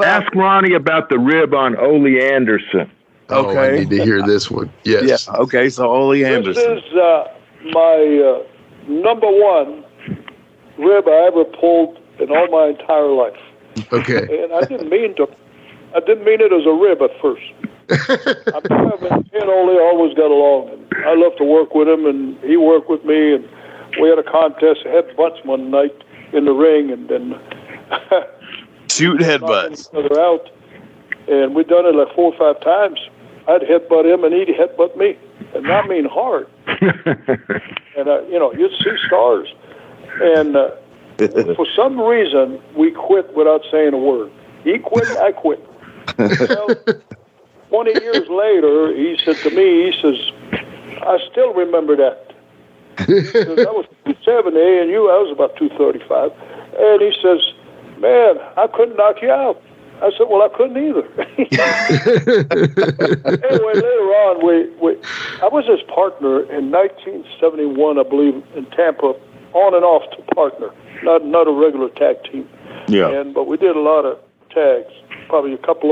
Ask Ronnie about the rib on Ole Anderson. Okay. Oh, I need to hear this one. Yes. Yeah. Okay. So Ole Anderson. This is my number one rib I ever pulled in all my entire life. Okay. And I didn't mean it as a rib at first. I'm driving, me and Ole always got along, and I love to work with him, and he worked with me, and we had a contest, headbutts one night in the ring, and then shoot headbutts. Each other out, and we'd done it like 4 or 5 times. I'd headbutt him, and he'd headbutt me, and I mean hard. And you'd see stars, and for some reason we quit without saying a word. He quit, I quit. Well, 20 years later, he said to me, he says, I still remember that. Because I was 270 and I was about 235. And he says, man, I couldn't knock you out. I said, well, I couldn't either. Anyway, later on, I was his partner in 1971, I believe, in Tampa, on and off to partner, not a regular tag team. Yeah. But we did a lot of tags, probably a couple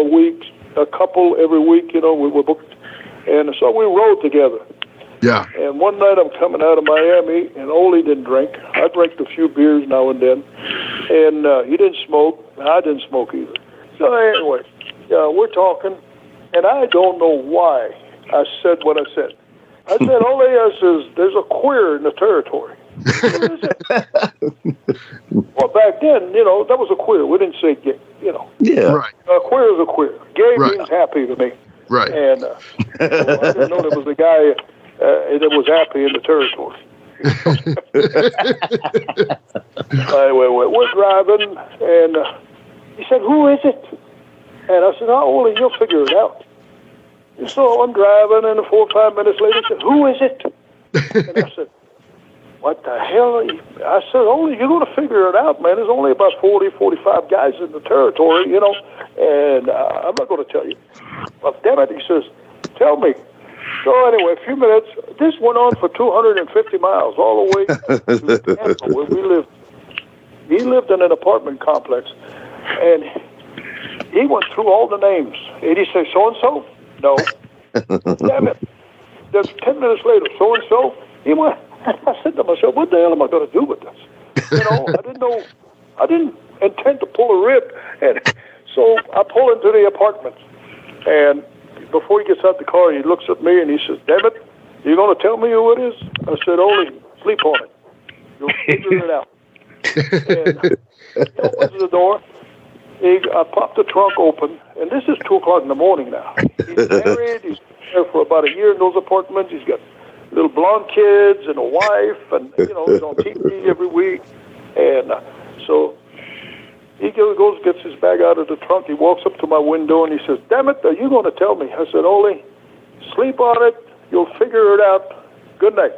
every week, we were booked. And so we rode together. Yeah. And one night I'm coming out of Miami, and Ole didn't drink. I drank a few beers now and then. And he didn't smoke, and I didn't smoke either. So anyway, we're talking, and I don't know why I said what I said. I said, Ole, I says, there's a queer in the territory. What is it? Well, back then, that was a queer. We didn't say gay, Yeah. Right. A queer is a queer. Gay Right. means happy to me. Right. And so I didn't know there was a guy that was happy in the territory. Anyway, we're driving, and he said, who is it? And I said, Ole, you'll figure it out. And so I'm driving, and 4 or 5 minutes later, he said, who is it? And I said, what the hell? I said, Ole, you're going to figure it out, man. There's only about 40, 45 guys in the territory, and I'm not going to tell you. Well, damn it, he says, tell me. So anyway, a few minutes. This went on for 250 miles, all the way to Tampa, where we lived. He lived in an apartment complex, and he went through all the names. And he said, so-and-so? No. Damn it. Then 10 minutes later, so-and-so? He went. I said to myself, what the hell am I going to do with this? I didn't intend to pull a rib. And so I pull into the apartment. And before he gets out the car, he looks at me and he says, damn it, you going to tell me who it is? I said, Ole, sleep on it. You'll figure it out. And he opens the door. I popped the trunk open, and this is 2 o'clock in the morning now. He's married. He's been there for about a year in those apartments. He's got little blonde kids and a wife, and he's on TV every week. And so he goes, gets his bag out of the trunk. He walks up to my window and he says, damn it, are you going to tell me? I said, Ole, sleep on it. You'll figure it out. Good night.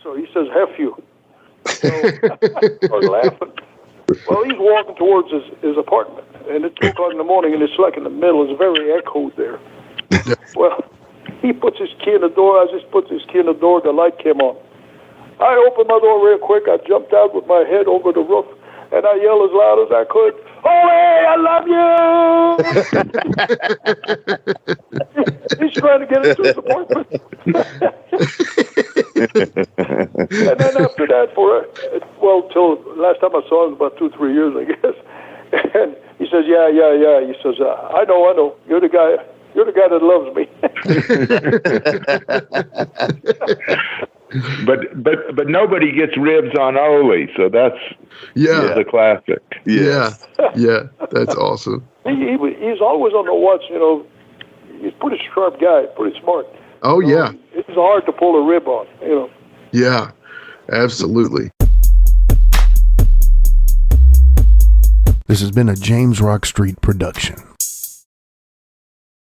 So he says, F you. So I started laughing. Well, he's walking towards his apartment, and it's 2 o'clock in the morning, and it's like in the middle. It's very echoed there. Well, he puts his key in the door. I just put his key in the door. The light came on. I opened my door real quick. I jumped out with my head over the roof, and I yelled as loud as I could, Ole, I love you! He's trying to get into his apartment. And then after that, till last time I saw him, about 2-3 years, I guess. And he says, yeah. He says, I know. You're the guy that loves me. But nobody gets ribs on Ole, so that's the classic. Yeah, that's awesome. He's always on the watch. He's a pretty sharp guy, pretty smart. Oh yeah, it's hard to pull a rib on. Yeah, absolutely. This has been a James Rock Street production.